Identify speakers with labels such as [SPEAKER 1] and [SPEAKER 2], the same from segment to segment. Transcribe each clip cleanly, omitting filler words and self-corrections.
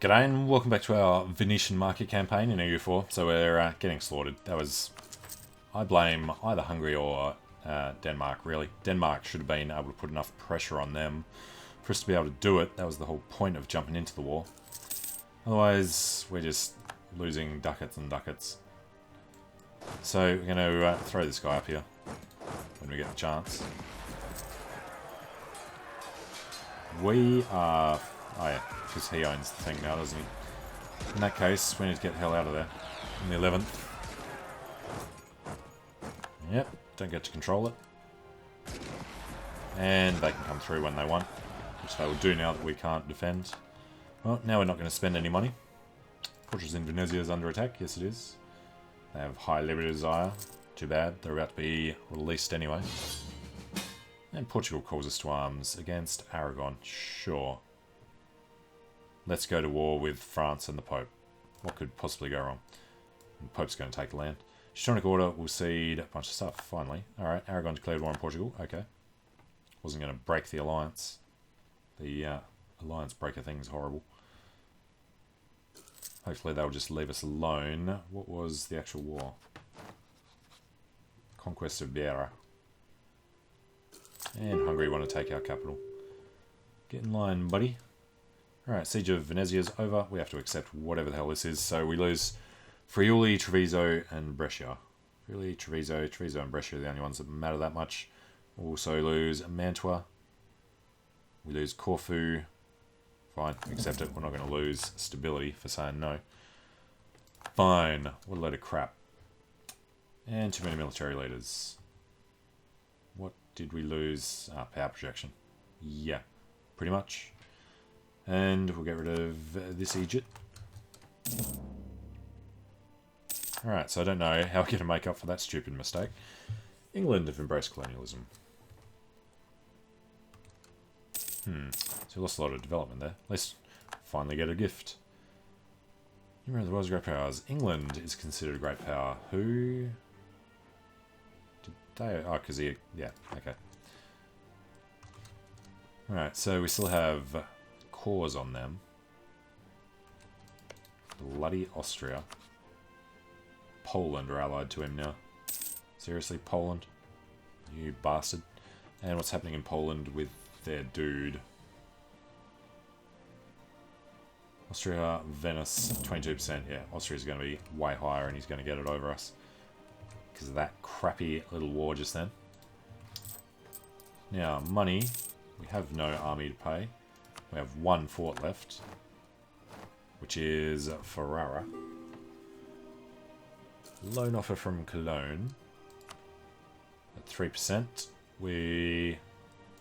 [SPEAKER 1] G'day and welcome back to our Venetian market campaign in EU4. So we're getting slaughtered. That was... I blame either Hungary or Denmark, really. Denmark should have been able to put enough pressure on them for us to be able to do it. That was the whole point of jumping into the war. Otherwise, we're just losing ducats and ducats. So we're going to throw this guy up here when we get the chance. We are... Oh yeah, because he owns the thing now, doesn't he? In that case, we need to get the hell out of there. In the 11th. Yep, don't get to control it. And they can come through when they want, which they will do now that we can't defend. Well, now we're not going to spend any money. Fortress in Venezia is under attack. Yes, it is. They have high liberty desire. Too bad. They're about to be released anyway. And Portugal calls us to arms against Aragon. Sure. Let's go to war with France and the Pope. What could possibly go wrong? The Pope's going to take the land. Teutonic Order will cede a bunch of stuff, finally. Alright, Aragon declared war on Portugal. Okay. Wasn't going to break the alliance. The alliance breaker thing is horrible. Hopefully they'll just leave us alone. What was the actual war? Conquest of Beira. And Hungary want to take our capital. Get in line, buddy. Alright, Siege of Venezia is over. We have to accept whatever the hell this is. So we lose Friuli, Treviso, and Brescia. Friuli, Treviso, and Brescia are the only ones that matter that much. We also lose Mantua. We lose Corfu. Fine, accept it. We're not going to lose stability for saying no. Fine. What a load of crap. And too many military leaders. What did we lose? Power projection. Yeah, pretty much. And we'll get rid of this Egypt. Alright, so I don't know how we're going to make up for that stupid mistake. England have embraced colonialism. So we lost a lot of development there. Let's finally get a gift. You remember the world's great powers. England is considered a great power. Who? Did they? Oh, because he... Yeah, okay. Alright, so we still have... cores on them. Bloody Austria. Poland are allied to him now. Seriously, Poland? You bastard. And what's happening in Poland with their dude? Austria, Venice, 22%. Yeah, Austria's going to be way higher and he's going to get it over us. Because of that crappy little war just then. Now, money. We have no army to pay. We have one fort left, which is Ferrara. Loan offer from Cologne. At 3%, we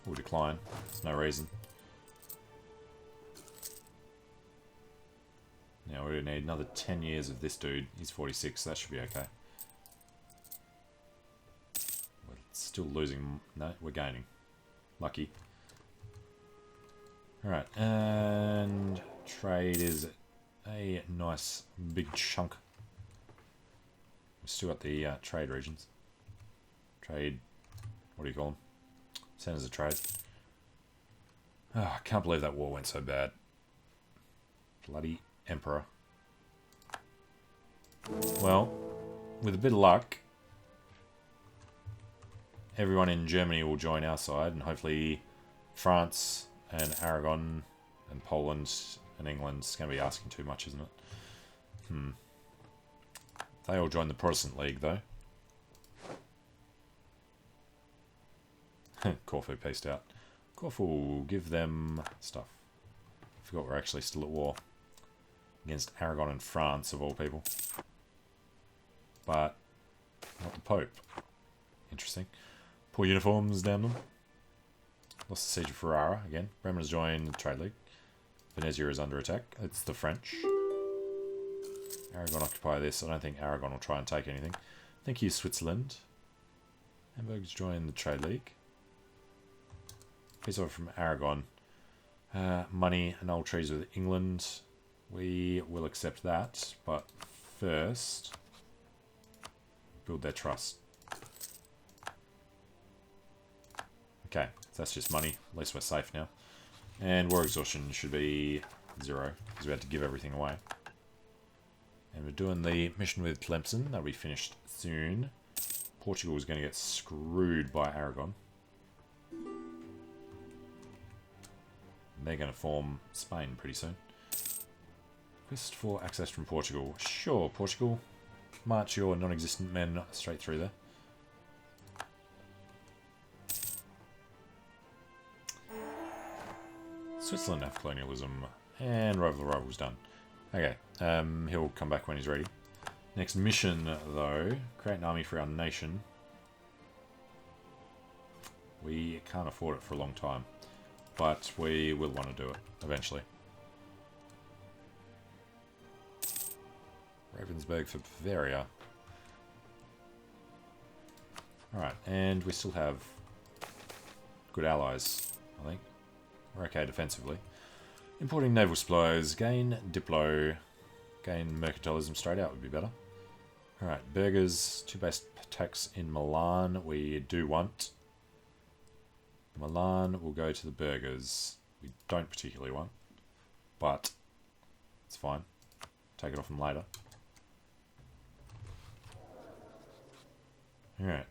[SPEAKER 1] will decline. There's no reason. Now we need another 10 years of this dude. He's 46, so that should be okay. We're still losing. No, we're gaining. Lucky. Alright, and trade is a nice big chunk. We've still got the trade regions. Trade, what do you call them? Centers of trade. Oh, I can't believe that war went so bad. Bloody Emperor. Well, with a bit of luck, everyone in Germany will join our side, and hopefully France... and Aragon and Poland and England's going to be asking too much, isn't it? They all joined the Protestant League, though. Corfu pieced out. Corfu will give them stuff. Forgot we're actually still at war. Against Aragon and France, of all people. But not the Pope. Interesting. Poor uniforms, damn them. Lost the Siege of Ferrara again. Bremen has joined the Trade League. Venezia is under attack. It's the French. Aragon occupy this. I don't think Aragon will try and take anything. Thank you, Switzerland. Hamburg's joined the Trade League. Peace offer from Aragon. Money and old trees with England. We will accept that. But first, build their trust. Okay, so that's just money. At least we're safe now. And war exhaustion should be 0, because we had to give everything away. And we're doing the mission with Tlemcen. That'll be finished soon. Portugal is going to get screwed by Aragon. And they're going to form Spain pretty soon. Quest for access from Portugal. Sure, Portugal. March your non-existent men straight through there. Switzerland have colonialism. And rival's done. Okay, he'll come back when he's ready. Next mission, though. Create an army for our nation. We can't afford it for a long time. But we will want to do it, eventually. Ravensburg for Bavaria. Alright, and we still have good allies, I think. We're okay defensively. Importing naval supplies. Gain Diplo. Gain Mercantilism straight out would be better. Alright, burghers. 2 base attacks in Milan. We do want. Milan will go to the burghers. We don't particularly want. But it's fine. Take it off them later. Alright.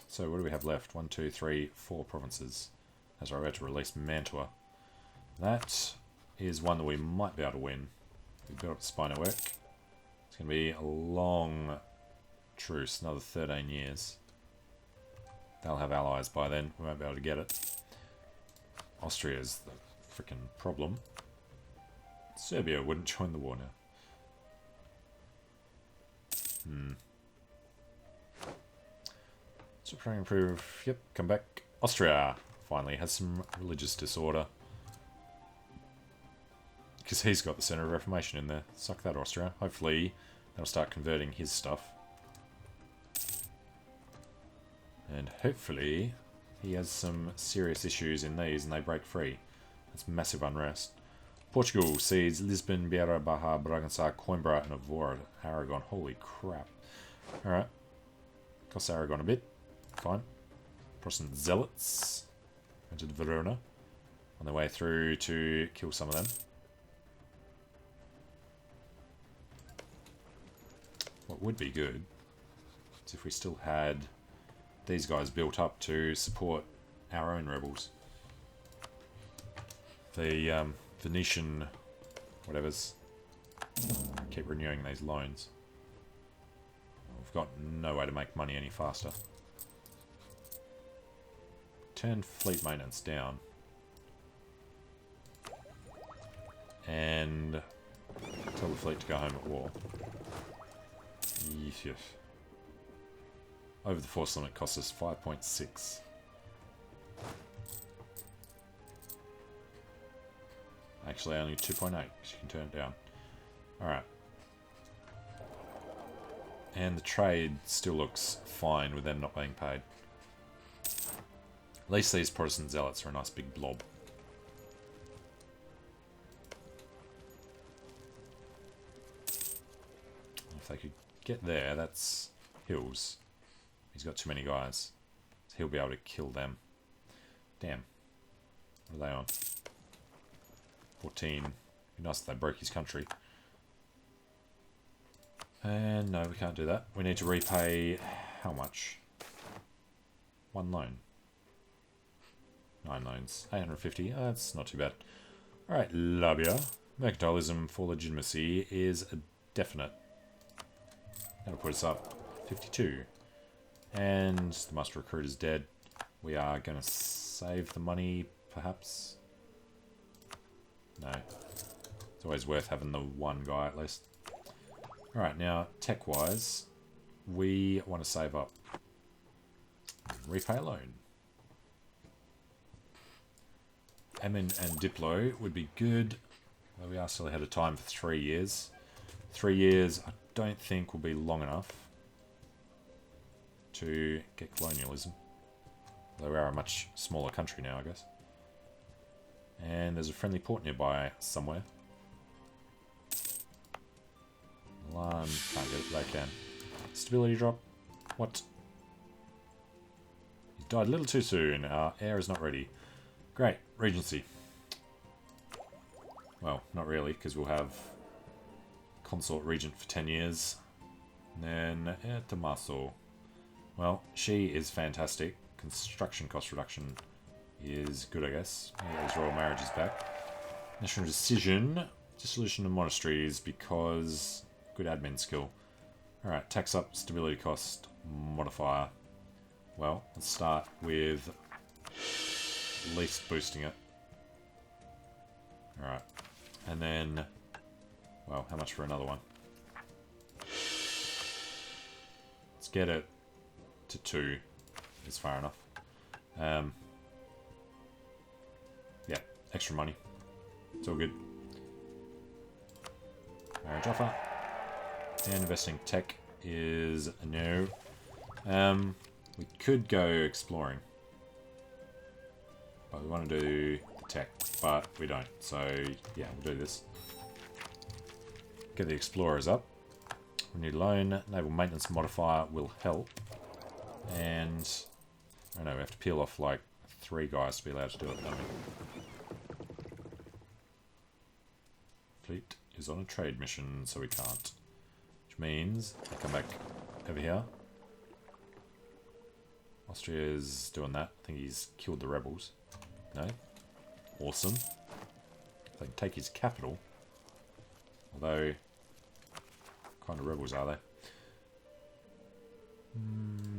[SPEAKER 1] So what do we have left? 1, 2, 3, 4 provinces. That's right, we have to release Mantua. That is one that we might be able to win. We built up the spy network. It's going to be a long truce, another 13 years. They'll have allies by then. We won't be able to get it. Austria's the freaking problem. Serbia wouldn't join the war now. So trying to improve. Yep, come back. Austria finally has some religious disorder. Because he's got the Centre of Reformation in there. Suck that, Austria. Hopefully they'll start converting his stuff. And hopefully he has some serious issues in these and they break free. That's massive unrest. Portugal sees Lisbon, Beira, Baja, Bragança, Coimbra, and Evora. Aragon. Holy crap. Alright. Costs Aragon a bit. Fine. Protestant zealots entered Verona on their way through to kill some of them. What would be good is if we still had these guys built up to support our own rebels. The Venetian whatevers keep renewing these loans. We've got no way to make money any faster. Turn fleet maintenance down. And tell the fleet to go home at war. Yes. Over the force limit costs us 5.6. Actually only 2.8 because you can turn it down. Alright. And the trade still looks fine with them not being paid. At least these Protestant zealots are a nice big blob. If they could get there, that's hills. He's got too many guys. So he'll be able to kill them. Damn. What are they on? 14. Be nice if they broke his country. And no, we can't do that. We need to repay how much? 1 loan. 9 loans. 850. That's not too bad. Alright, Labia. Mercantilism for legitimacy is a definite. That'll put us up 52. And the master recruit is dead. We are going to save the money, perhaps. No. It's always worth having the one guy at least. Alright, now, tech-wise, we want to save up. Repay a loan. Emin and Diplo would be good. Well, we are still ahead of time for 3 years. 3 years, I don't think will be long enough to get colonialism. Though we are a much smaller country now, I guess. And there's a friendly port nearby somewhere. Milan can't get it, they can. Stability drop. What? He died a little too soon. Our heir is not ready. Great. Regency. Well, not really, because we'll have consort regent for 10 years. And then Tommaso. Well, she is fantastic. Construction cost reduction is good, I guess. His royal marriage is back. National decision. Dissolution of monasteries because good admin skill. Alright, tax up, stability cost, modifier. Well, let's start with at least boosting it. Alright. And then, well, how much for another one? Let's get it to 2. It's far enough. Yeah, extra money. It's all good. Marriage offer. And investing tech is a no. We could go exploring. But we want to do tech, but we don't. So, yeah, we'll do this. Get the explorers up. We need loan. Naval maintenance modifier will help. And, I don't know, we have to peel off like 3 guys to be allowed to do it, don't we? Fleet is on a trade mission, so we can't. Which means I come back over here. Austria's doing that. I think he's killed the rebels. No? Awesome. They can take his capital. Although, what kind of rebels are they?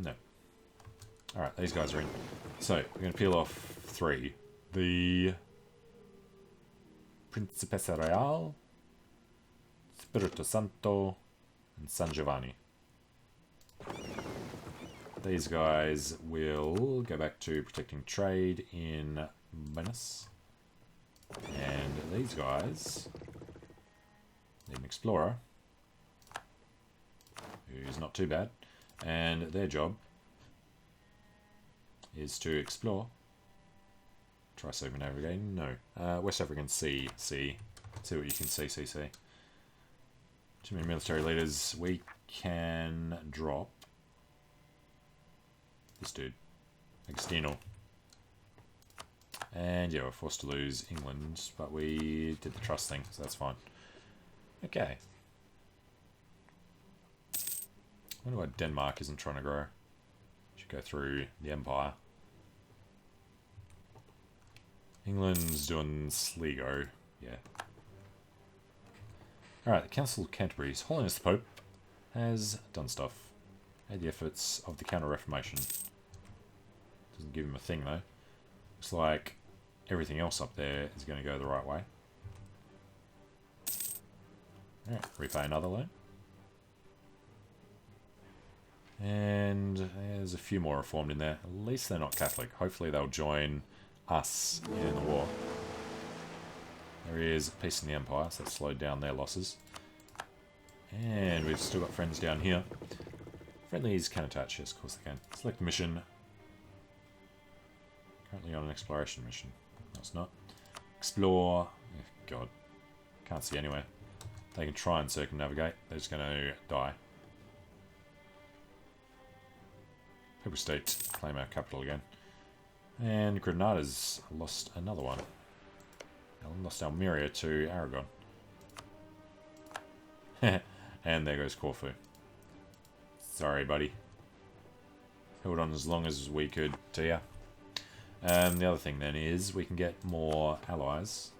[SPEAKER 1] No. Alright, these guys are in. So, we're going to peel off 3. The Principessa Real, Spirito Santo, and San Giovanni. These guys will go back to protecting trade in Venice. And these guys need an explorer, who's not too bad. And their job is to explore. Try circumnavigating? No. West African Sea. See what you can see. Too many military leaders. We can drop this dude, Agostino. And yeah, we're forced to lose England, but we did the trust thing, so that's fine. Okay. I wonder why Denmark isn't trying to grow. Should go through the Empire. England's doing Sligo, yeah. Alright, the Council of Canterbury's Holiness the Pope has done stuff. Aid the efforts of the Counter-Reformation. Doesn't give him a thing though. Looks like everything else up there is going to go the right way. Alright, repay another loan. And there's a few more reformed in there. At least they're not Catholic. Hopefully they'll join us in the war. There is peace in the Empire, so that slowed down their losses. And we've still got friends down here. Friendlies can attach, yes, of course they can. Select mission. Currently on an exploration mission. No, it's not. Explore. Oh, God. Can't see anywhere. They can try and circumnavigate. They're just going to die. Papal State claim our capital again. And Granada's lost another one. Lost Almeria to Aragon. And there goes Corfu. Sorry, buddy. Held on as long as we could to ya. The other thing then is we can get more allies.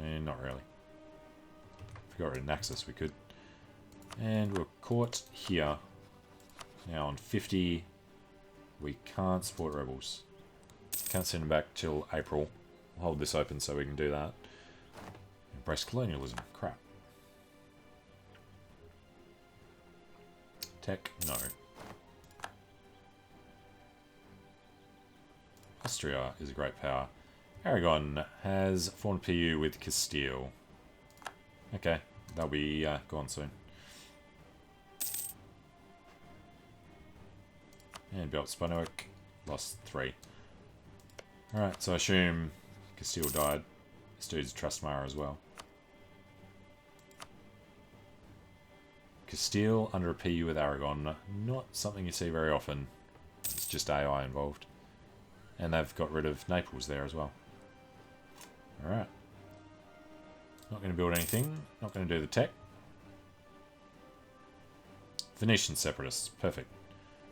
[SPEAKER 1] Not really. If we got rid of Naxos, we could. And we're caught here. Now on 50, we can't support rebels. Can't send them back till April. We'll hold this open so we can do that. Embrace colonialism. Crap. Tech? No. Austria is a great power. Aragon has formed PU with Castile. Okay, they'll be gone soon. And built Spanuik, lost 3. Alright, so I assume Castile died. This dude's Trustmar as well. Castile under a PU with Aragon. Not something you see very often. It's just AI involved. And they've got rid of Naples there as well. Alright. Not going to build anything. Not going to do the tech. Venetian separatists. Perfect.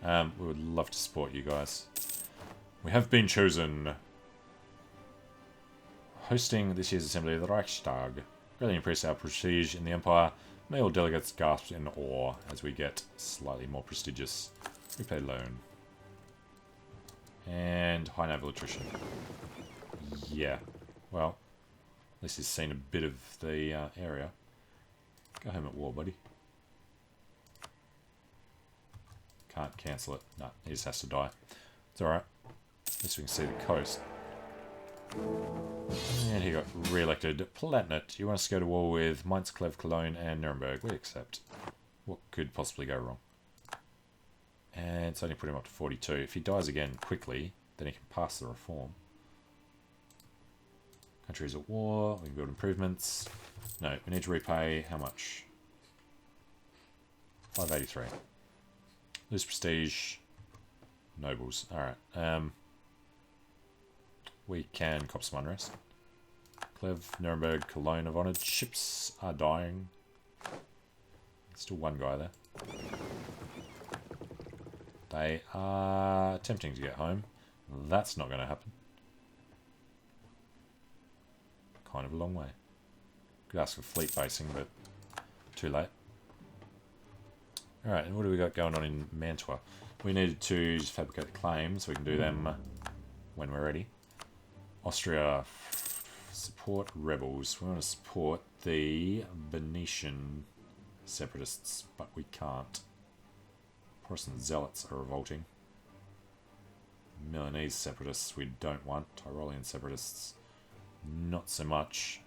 [SPEAKER 1] We would love to support you guys. We have been chosen. Hosting this year's assembly of the Reichstag. Really increase our prestige in the Empire. May all delegates gasp in awe as we get slightly more prestigious. We pay loan. And high naval attrition. Yeah. Well, this has seen a bit of the area. Go home at war, buddy. Can't cancel it. No, he just has to die. It's alright. At least we can see the coast. And he got re-elected. Palatinate. You want us to go to war with Mainz, Cleve, Cologne, and Nuremberg. We accept. What could possibly go wrong? And it's only put him up to 42. If he dies again quickly, then he can pass the reform. Country's at war. We can build improvements. No, we need to repay how much? 583. Lose prestige. Nobles. Alright. We can cop some unrest. Cleve, Nuremberg, Cologne have honoured. Ships are dying. Still one guy there. They are attempting to get home. That's not going to happen. Kind of a long way. Could ask for fleet basing, but too late. Alright, and what do we got going on in Mantua? We needed to just fabricate the claims, so we can do them when we're ready. Austria, support rebels. We want to support the Venetian separatists, but we can't. Protestant zealots are revolting. Milanese separatists we don't want. Tyrolean separatists, not so much.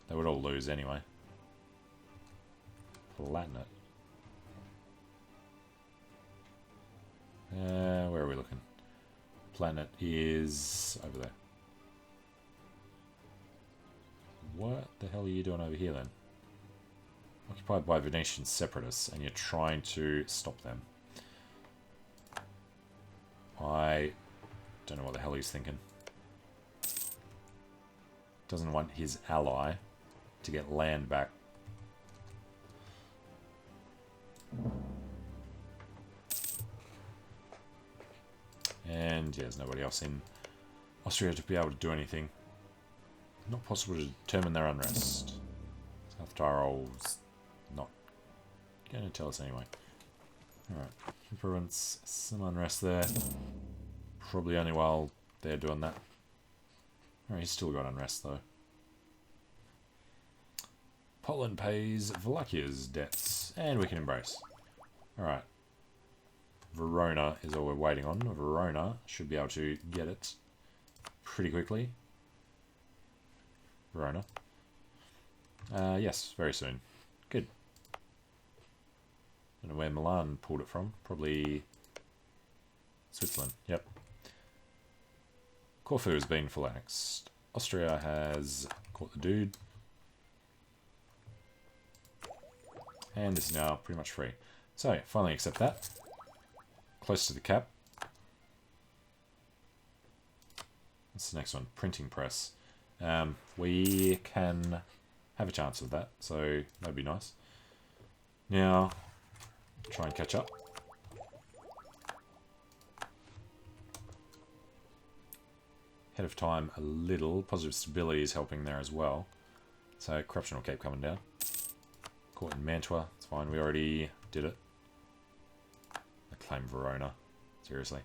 [SPEAKER 1] They would all lose anyway. Palatinate. Where are we looking? Planet is over there. What the hell are you doing over here then? Occupied by Venetian separatists, and you're trying to stop them. I don't know what the hell he's thinking. Doesn't want his ally to get land back. And yeah, there's nobody else in Austria to be able to do anything. Not possible to determine their unrest. South Tyrol's not going to tell us anyway. Alright, influence, some unrest there. Probably only while they're doing that. Alright, he's still got unrest though. Poland pays Walachia's debts, and we can embrace. Alright. Verona is all we're waiting on. Verona should be able to get it pretty quickly. Verona. Yes, very soon. Good. Don't know where Milan pulled it from. Probably Switzerland. Yep. Corfu has been full annexed. Austria has caught the dude. And this is now pretty much free. So, finally accept that. Close to the cap. What's the next one? Printing press. We can have a chance of that, so that'd be nice. Now, try and catch up. Ahead of time a little. Positive stability is helping there as well. So corruption will keep coming down. Caught in Mantua. It's fine. We already did it. I claim Verona. Seriously.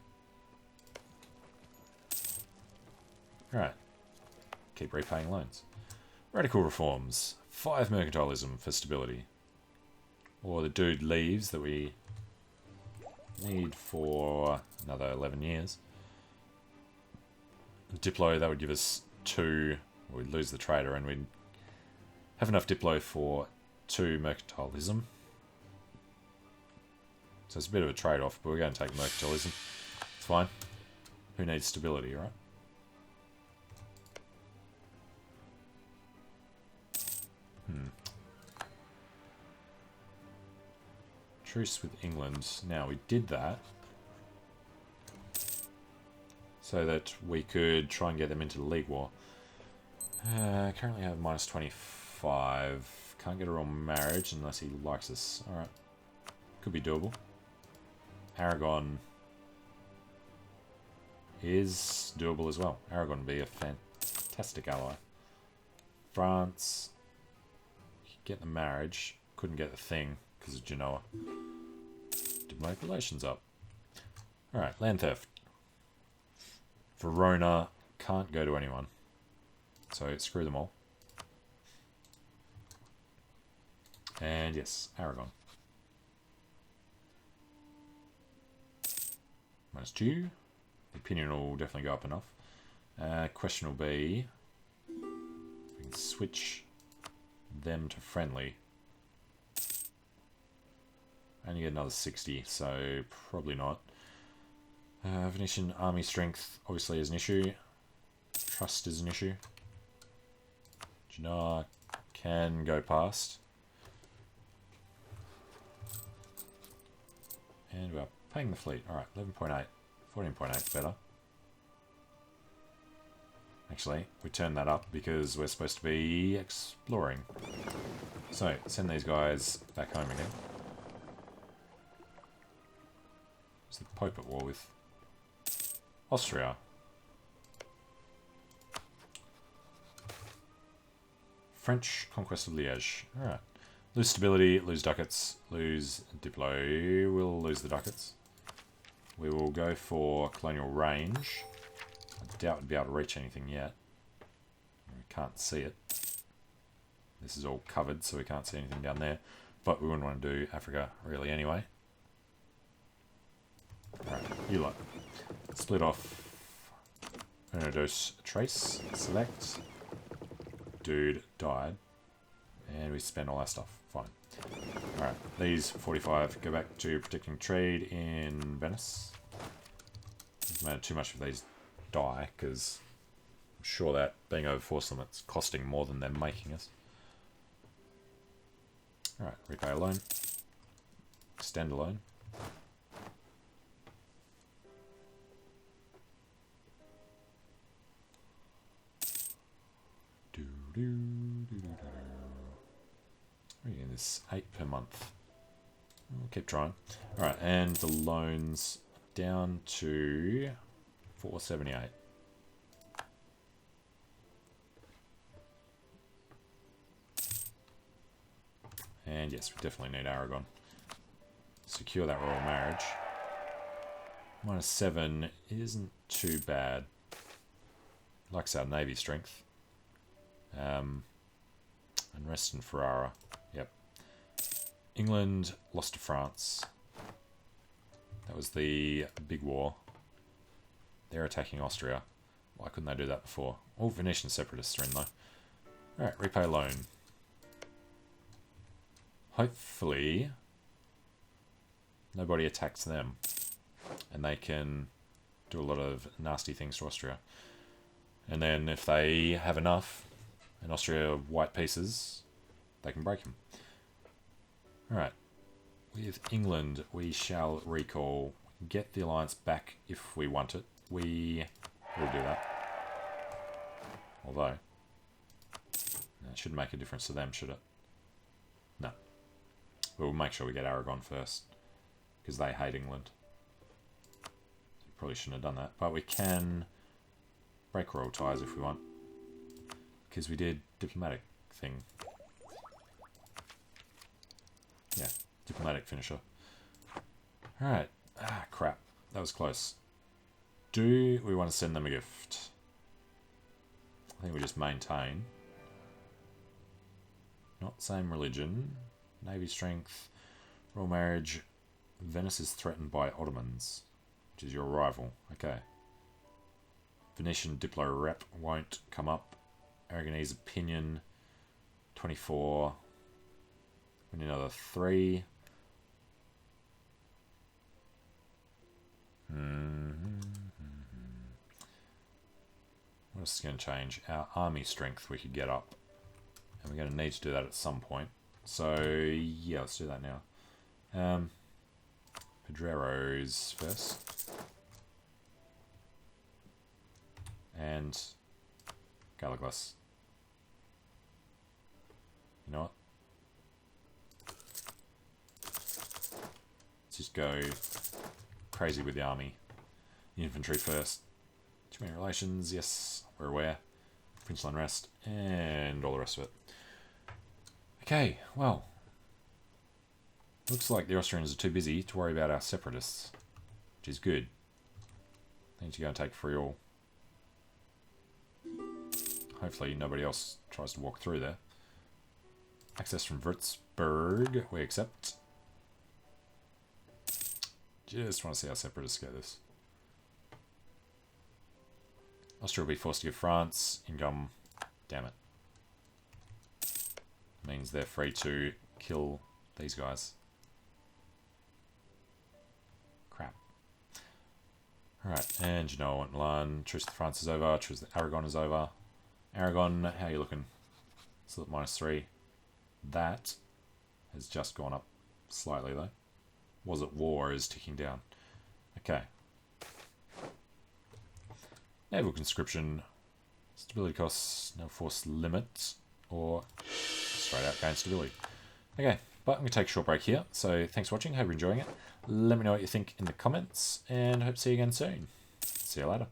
[SPEAKER 1] Alright. Keep repaying loans. Radical reforms. 5 mercantilism for stability. Or the dude leaves that we need for another 11 years. Diplo, that would give us 2. We'd lose the trader and we'd have enough Diplo for 2 mercantilism. So it's a bit of a trade-off, but we're going to take mercantilism. It's fine. Who needs stability, right? Truce with England. Now, we did that so that we could try and get them into the League War. Currently have minus 25 5. Can't get a royal marriage unless he likes us. Alright. Could be doable. Aragon is doable as well. Aragon would be a fantastic ally. France, get the marriage. Couldn't get the thing because of Genoa. Diplomatic relations up. Alright, land theft. Verona can't go to anyone. So screw them all. And yes, Aragon. -2. The opinion will definitely go up enough. Question will be, we can switch them to friendly. And you get another 60, so probably not. Venetian army strength obviously is an issue. Trust is an issue. Genoa can go past. And we're paying the fleet. Alright, 11.8. 14.8 is better. Actually, we turned that up because we're supposed to be exploring. So, send these guys back home again. Is the Pope at war with Austria? French conquest of Liège. Alright. Lose stability, lose ducats, lose Diplo. We'll lose the ducats. We will go for colonial range. I doubt we'd be able to reach anything yet. We can't see it. This is all covered, so we can't see anything down there. But we wouldn't want to do Africa really anyway. Alright, you lot. Split off. Dos trace. Select. Dude died. And we spend all our stuff. Fine. Alright, these 45 go back to protecting trade in Venice. Doesn't matter too much if these die, because I'm sure that being over 4 limits costing more than they're making us. Alright, repay a loan. Extend a loan. Again, this 8 per month. We'll keep trying. Alright, and the loans down to 478. And yes, we definitely need Aragon. Secure that royal marriage. -7 isn't too bad. Likes our navy strength. And rest in Ferrara. Yep. England lost to France. That was the big war. They're attacking Austria. Why couldn't they do that before? All Venetian separatists are in though. Alright, repay loan. Hopefully nobody attacks them. And they can do a lot of nasty things to Austria. And then if they have enough, and Austria white pieces, they can break them. Alright. With England, we shall recall. Get the alliance back if we want it. We will do that. Although, that shouldn't make a difference to them, should it? No. We'll make sure we get Aragon first, because they hate England. Probably shouldn't have done that, but we can break royal ties if we want. Because we did diplomatic thing. Yeah, diplomatic finisher. Alright. Ah, crap. That was close. Do we want to send them a gift? I think we just maintain. Not same religion. Navy strength. Royal marriage. Venice is threatened by Ottomans, which is your rival. Okay. Venetian Diplo rep won't come up. Aragonese opinion, 24. We need another 3. What else is going to change? Our army strength we could get up. And we're going to need to do that at some point. So, yeah, let's do that now. Pedreros first. And Galaglas. go crazy with the army. Infantry first. Too many relations, yes, we're aware. Provincial unrest, and all the rest of it. Okay, well. Looks like the Austrians are too busy to worry about our separatists, which is good. They need to go and take Friul. Hopefully nobody else tries to walk through there. Access from Würzburg, we accept. Just want to see how separatists go this. Austria will be forced to give France income. Damn it. Means they're free to kill these guys. Crap. Alright, and you know I want Milan. Truce with France is over. Truce with Aragon is over. Aragon, how are you looking? Still at -3. That has just gone up slightly though. Was at war is ticking down. Okay. Naval conscription. Stability costs, no force limit, or straight out gain stability. Okay, but I'm going to take a short break here. So thanks for watching. Hope you're enjoying it. Let me know what you think in the comments, and hope to see you again soon. See you later.